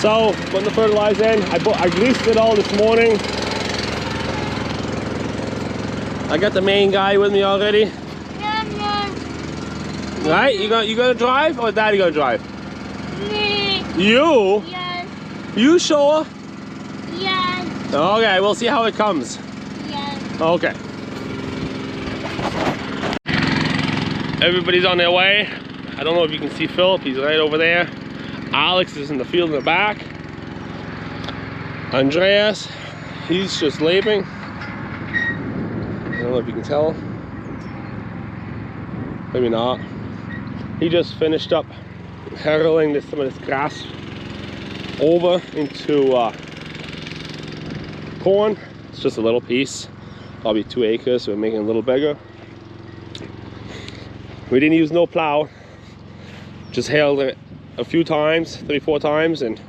So, putting the fertilizer in. I greased it all this morning. I got the main guy with me already. Right? You gonna drive or Daddy gonna drive? Me. You? Yes. You sure? Yes. Okay, we'll see how it comes. Yes. Okay. Everybody's on their way. I don't know if you can see Philip, he's right over there. Alex is in the field in the back. Andreas, he's just leaving. I don't know if you can tell. Maybe not. He just finished up harrowing some of this grass over into corn. It's just a little piece, probably 2 acres, so we're making it a little bigger. We didn't use no plow, just harrowed it a few times, 3-4 times, and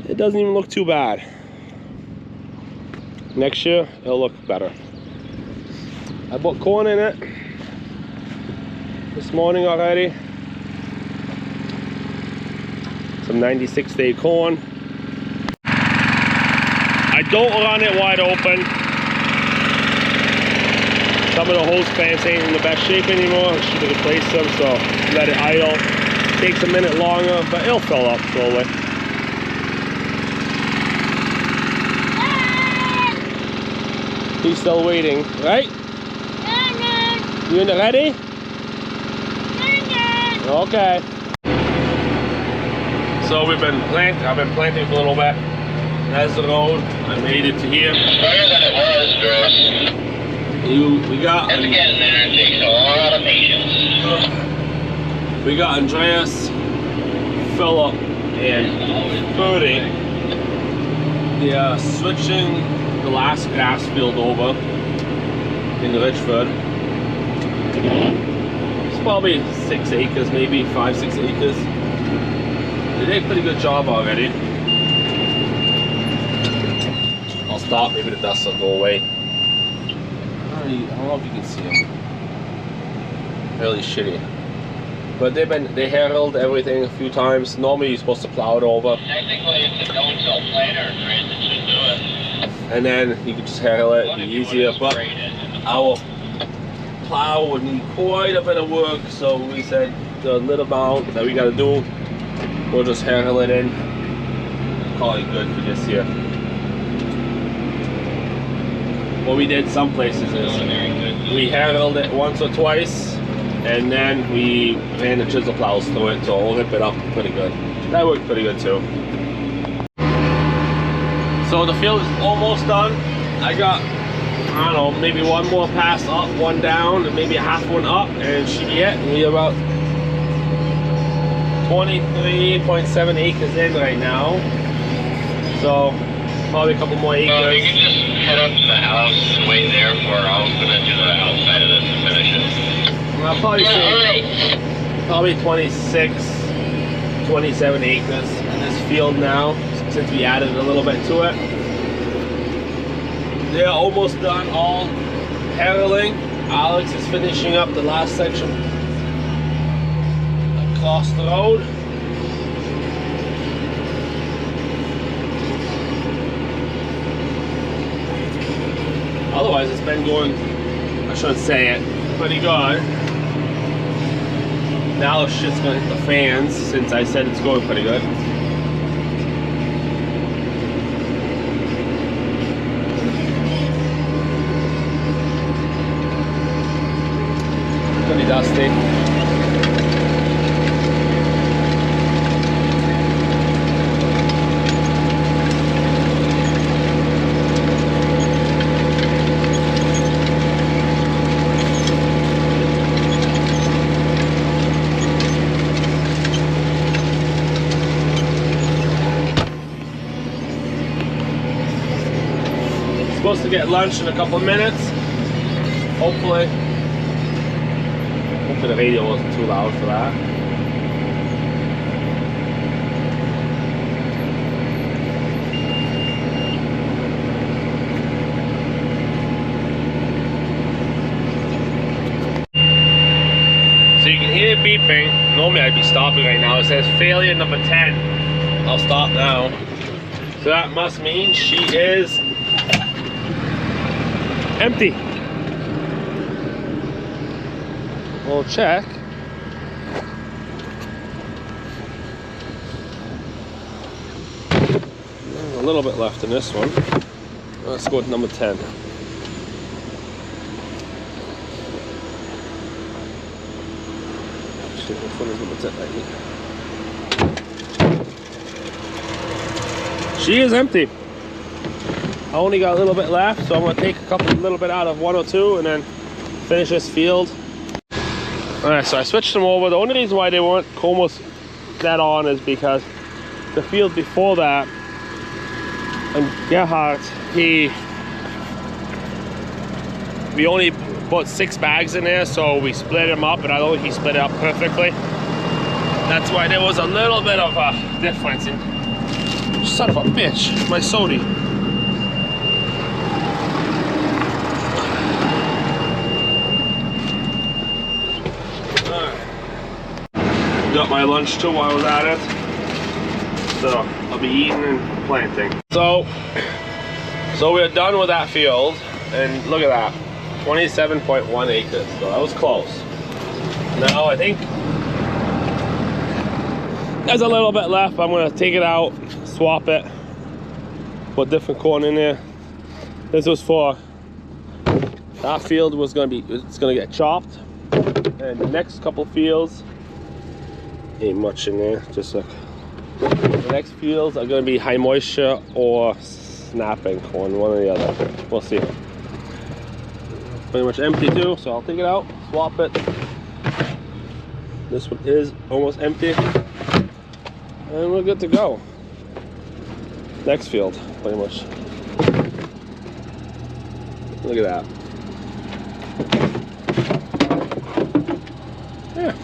it doesn't even look too bad. Next year, it'll look better. I bought corn in it this morning already. Some 96-day corn. I don't run it wide open. Some of the hose clamps ain't in the best shape anymore. I should have replaced them, so let it idle. Takes a minute longer, but it'll fill up slowly. He's still waiting, right? You ready? Okay. So I've been planting for a little bit. That's the road. I made it to here. Better than it was, Drew. We got. It's getting there. It takes a lot of patience. We got Andreas, Philip, and Birdie. They are switching the last grass field over in Richford. It's probably 6 acres, maybe 5-6 acres. They did a pretty good job already. I'll stop, maybe the dust will go away. I don't know if you can see them. Really shitty. But they harrowed everything a few times. Normally you're supposed to plow it over. Technically it's a no-till planter, right? That should do it. And then you can just harrow it, it'd be easier. But our plow would need quite a bit of work, so we said the little amount that we gotta do, we'll just harrow it in. Call it good for this year. What we did some places is we harrowed it once or twice, and then we ran the chisel plows through it, so we'll rip it up pretty good. That worked pretty good too. So the field is almost done. I got, I don't know, maybe one more pass up, one down, and maybe a half one up, and it should be it. We're about 23.7 acres in right now. So probably a couple more acres. Well, you can just head up to the house and wait there for I was gonna do the outside of this to finish it. I'll probably say probably 26, 27 acres in this field now, since we added a little bit to it. They're almost done all harrowing. Alex is finishing up the last section across the road. Otherwise it's been going, I shouldn't say it, pretty good. Now the shit's gonna hit the fans since I said it's going pretty good. Pretty dusty. Supposed to get lunch in a couple of minutes, hopefully. Hopefully the radio wasn't too loud for that. So you can hear it beeping. Normally I'd be stopping right now. It says failure number 10 I'll stop now. So that must mean she is empty. We'll check. There's a little bit left in this one. Let's go with number 10. Actually, which one is number 10 right here? She is empty. I only got a little bit left, so I'm gonna take a little bit out of 102 and then finish this field. Alright, so I switched them over. The only reason why they weren't almost dead on is because the field before that, and Gerhard, we only put 6 bags in there, so we split them up, and I don't think he split it up perfectly. That's why there was a little bit of a difference in. Son of a bitch, my sody. Got my lunch too while I was at it, so I'll be eating and planting. So we're done with that field, and look at that, 27.1 acres. So that was close. Now I think there's a little bit left. I'm gonna take it out, swap it, put different corn in there. This was for that field was it's gonna get chopped, and the next couple fields. Ain't much in there, just like the next fields are going to be high moisture or snapping corn, one or the other. We'll see. Pretty much empty too, so I'll take it out, swap it. This one is almost empty, and we're good to go. Next field, pretty much. Look at that. Yeah.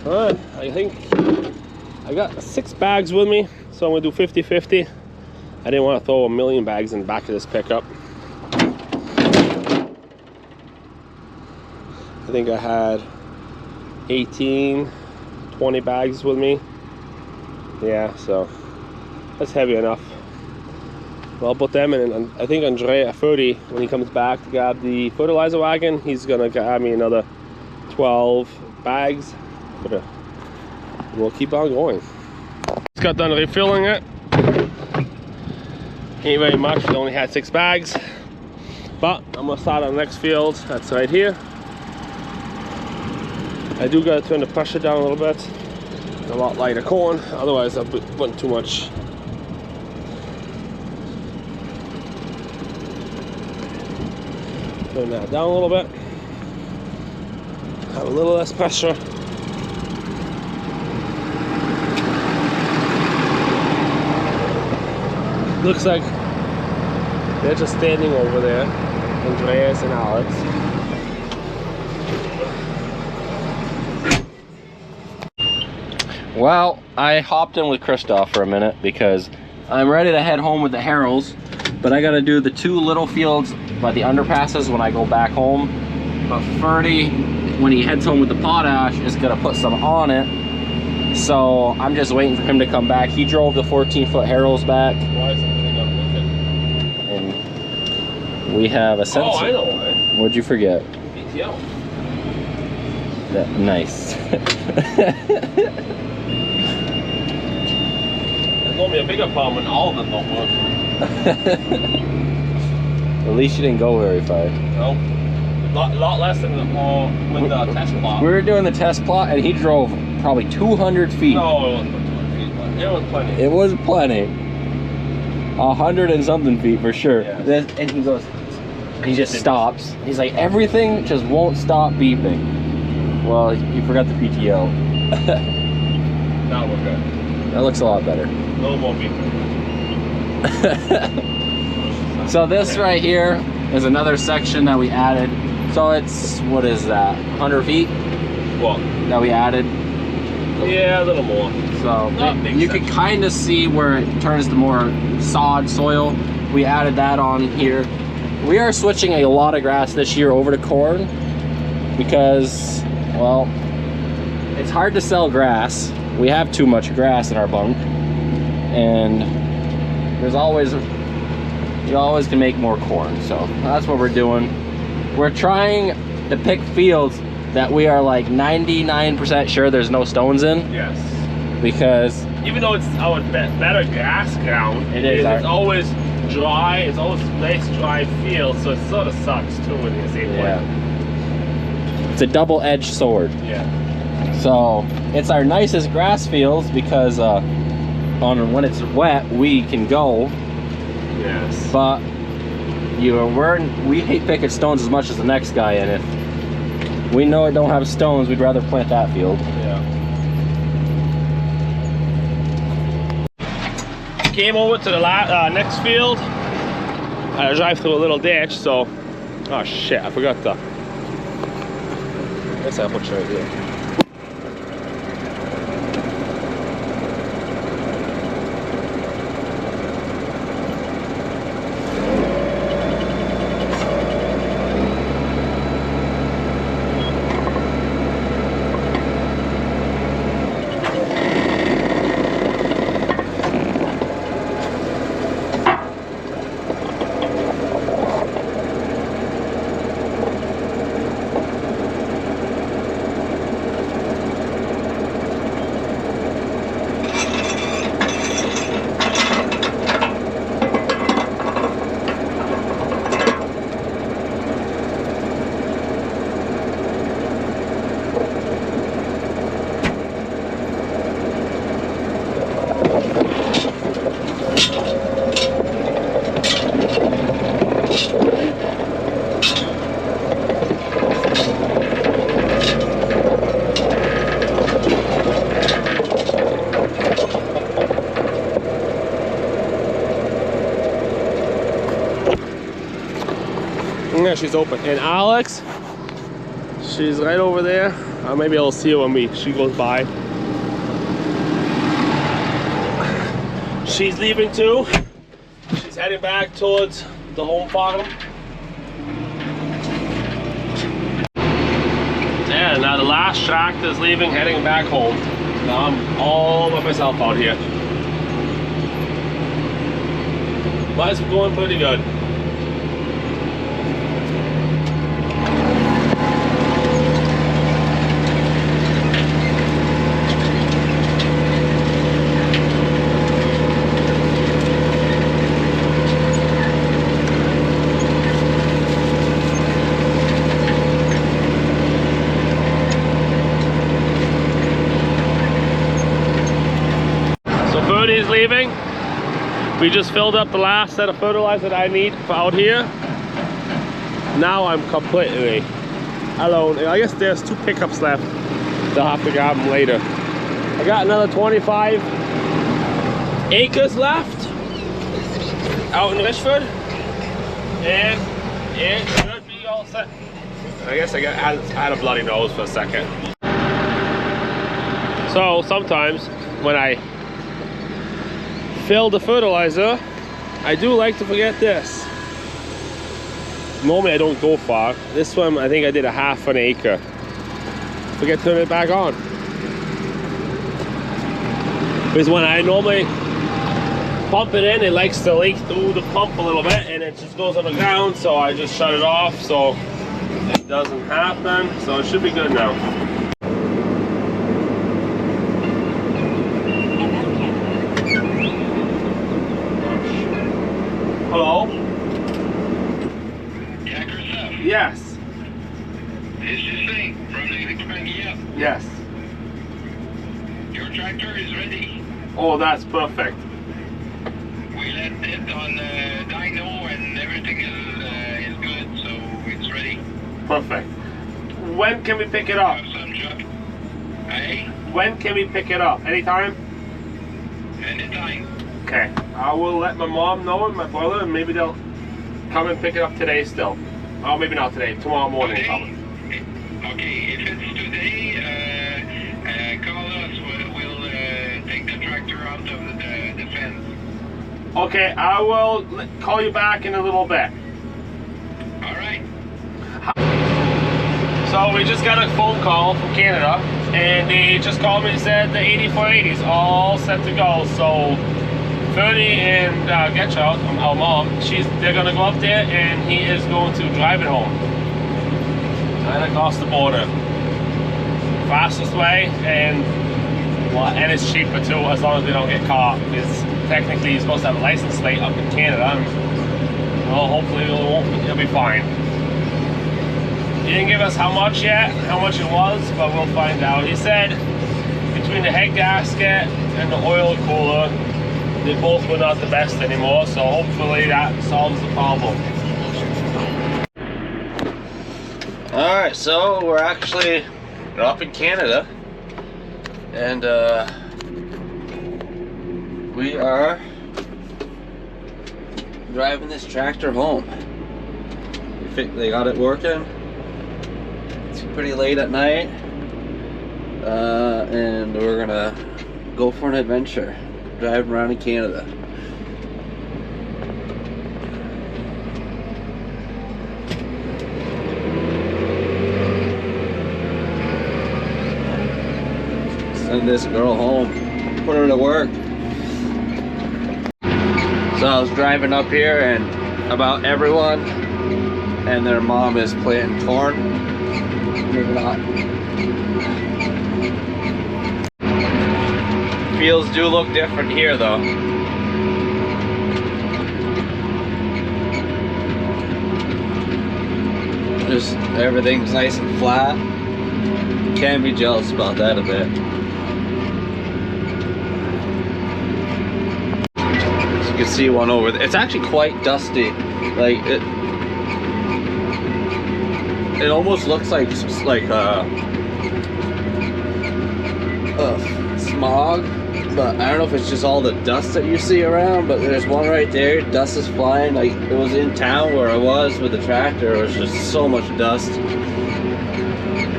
Alright, I think I got 6 bags with me, so I'm gonna do 50-50. I didn't want to throw a million bags in the back of this pickup. I think I had 18, 20 bags with me. Yeah, so that's heavy enough. Well, I'll put them in, and I think Andrea Ferdi, when he comes back to grab the fertilizer wagon, he's gonna grab me another 12 bags. We'll keep on going. Just got done refilling it. Ain't very much, we only had 6 bags. But I'm gonna start on the next field. That's right here. I do gotta turn the pressure down a little bit. A lot lighter corn, otherwise I'll be putting too much. Turn that down a little bit. Have a little less pressure. Looks like they're just standing over there, Andreas and Alex. Well, I hopped in with Christoph for a minute because I'm ready to head home with the Harrows, but I gotta do the 2 little fields by the underpasses when I go back home. But Ferdy, when he heads home with the potash, is gonna put some on it. So I'm just waiting for him to come back. He drove the 14-foot Harrows back. Why is everything got wicked? And we have a sensor. Oh, I know why. What'd you forget? PTO. That, nice. There's gonna be a bigger problem when all of them don't work. At least you didn't go very far. No. Lot less than with the test plot. We were doing the test plot and he drove probably 200 feet. No, it wasn't 200 feet, but it was plenty. It was plenty. 100 and something feet for sure. Yeah. And he goes, he just stops. He's like, everything just won't stop beeping. Well, you forgot the PTO. Now we're good. That looks a lot better. No more beeping. So this right here is another section that we added. So it's, what is that, 100 feet What? that we added? Yeah, a little more. So Not big you can section. kind of see where it turns to more sod soil. We added that on here. We are switching a lot of grass this year over to corn because, well, it's hard to sell grass. We have too much grass in our bunk. and there's always, you always can make more corn. So that's what we're doing. We're trying to pick fields that we are like 99% sure there's no stones in. Yes. Because even though it's our better grass ground, it's always dry. It's always nice dry field, so it sort of sucks too when you see it. It's a double-edged sword. Yeah. So it's our nicest grass fields because when it's wet we can go. Yes. But we hate picking stones as much as the next guy, and if we know it don't have stones, we'd rather plant that field. Yeah. Came over to the next field. I drive through a little ditch, so oh shit, I forgot the. I guess I'll put it right here. Yeah, she's open. And Alex, she's right over there. Maybe I'll see her when she goes by. She's leaving too. She's heading back towards the home farm. Yeah, now the last tractor is leaving, heading back home. Now I'm all by myself out here. But it's going pretty good. Is leaving. We just filled up the last set of fertilizer that I need for out here. Now I'm completely alone. I guess there's 2 pickups left. They'll have to grab them later. I got another 25 acres left out in Richford, and it should be all set. I guess I had a bloody nose for a second. So sometimes when I fill the fertilizer, I do like to forget this. Normally I don't go far. This one I think I did a half an acre. Forget to turn it back on. Because when I normally pump it in, it likes to leak through the pump a little bit and it just goes on the ground, so I just shut it off so it doesn't happen. So it should be good now. Hello? Yeah, Christoph. Yes. It's this thing from the Expangia. Yes. Your tractor is ready. Oh, that's perfect. We let it on dyno and everything is good, so it's ready. Perfect. When can we pick it up? Have some truck. Hey, When can we pick it up? Anytime? anytime. Okay. I will let my mom know and my brother, and maybe they'll come and pick it up today still. Oh, maybe not today. Tomorrow morning, probably. Okay, if it's today, call us. We'll take the tractor out of the fence. Okay, I will call you back in a little bit. All right. So we just got a phone call from Canada, and they just called me and said the 8480 is all set to go. So Fernie and Getcha, our mom, they're gonna go up there, and he is going to drive it home. Right across the border. Fastest way, and it's cheaper too, as long as they don't get caught. Because technically, you're supposed to have a license plate up in Canada. Well, hopefully it'll be fine. He didn't give us how much yet, how much it was, but we'll find out. He said between the head gasket and the oil cooler, they both were not the best anymore, so hopefully that solves the problem. Alright, so we're actually up in Canada, and we are driving this tractor home. They got it working. It's pretty late at night, and we're gonna go for an adventure, driving around in Canada. Send this girl home, put her to work. So I was driving up here, and about everyone and their mom is planting corn. Maybe not. Fields do look different here though. Just everything's nice and flat. Can be jealous about that a bit. You can see one over there. It's actually quite dusty. Like it almost looks like smog, but I don't know if it's just all the dust that you see around. But there's one right there. Dust is flying. Like it was in town where I was with the tractor. It was just so much dust.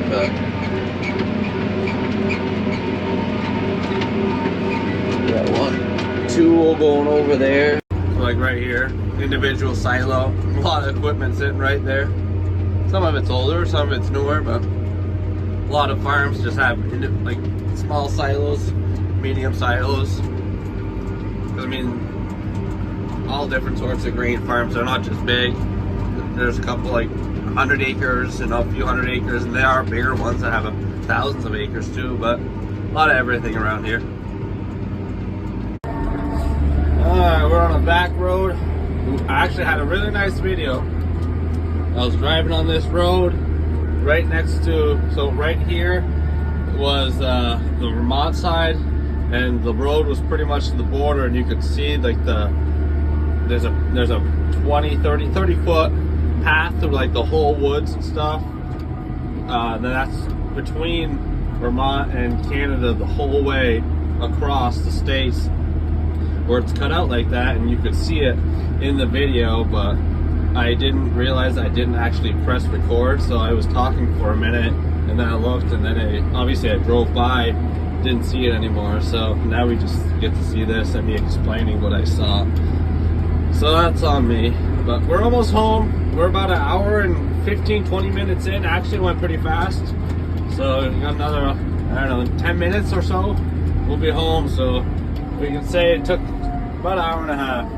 But got one, two going over there. Like right here, individual silo. A lot of equipment sitting right there. Some of it's older, some of it's newer, but a lot of farms just have like small silos, medium silos. I mean, all different sorts of grain farms. They're not just big. There's a couple like 100 acres and a few hundred acres, and there are bigger ones that have thousands of acres too. But a lot of everything around here. We're on a back road. I actually had a really nice video. I was driving on this road right next to, so right here was the Vermont side, and the road was pretty much to the border, and you could see like there's a 30 foot path through like the whole woods and stuff. Then that's between Vermont and Canada the whole way across the states, where it's cut out like that, and you could see it in the video, but I didn't realize I didn't actually press record, so I was talking for a minute, and then I looked, and then obviously I drove by, didn't see it anymore, so now we just get to see this and me explaining what I saw. So that's on me, but we're almost home. We're about an hour and 15-20 minutes in. Actually went pretty fast, so we got another, I don't know, 10 minutes or so, we'll be home. So we can say it took about an hour and a half.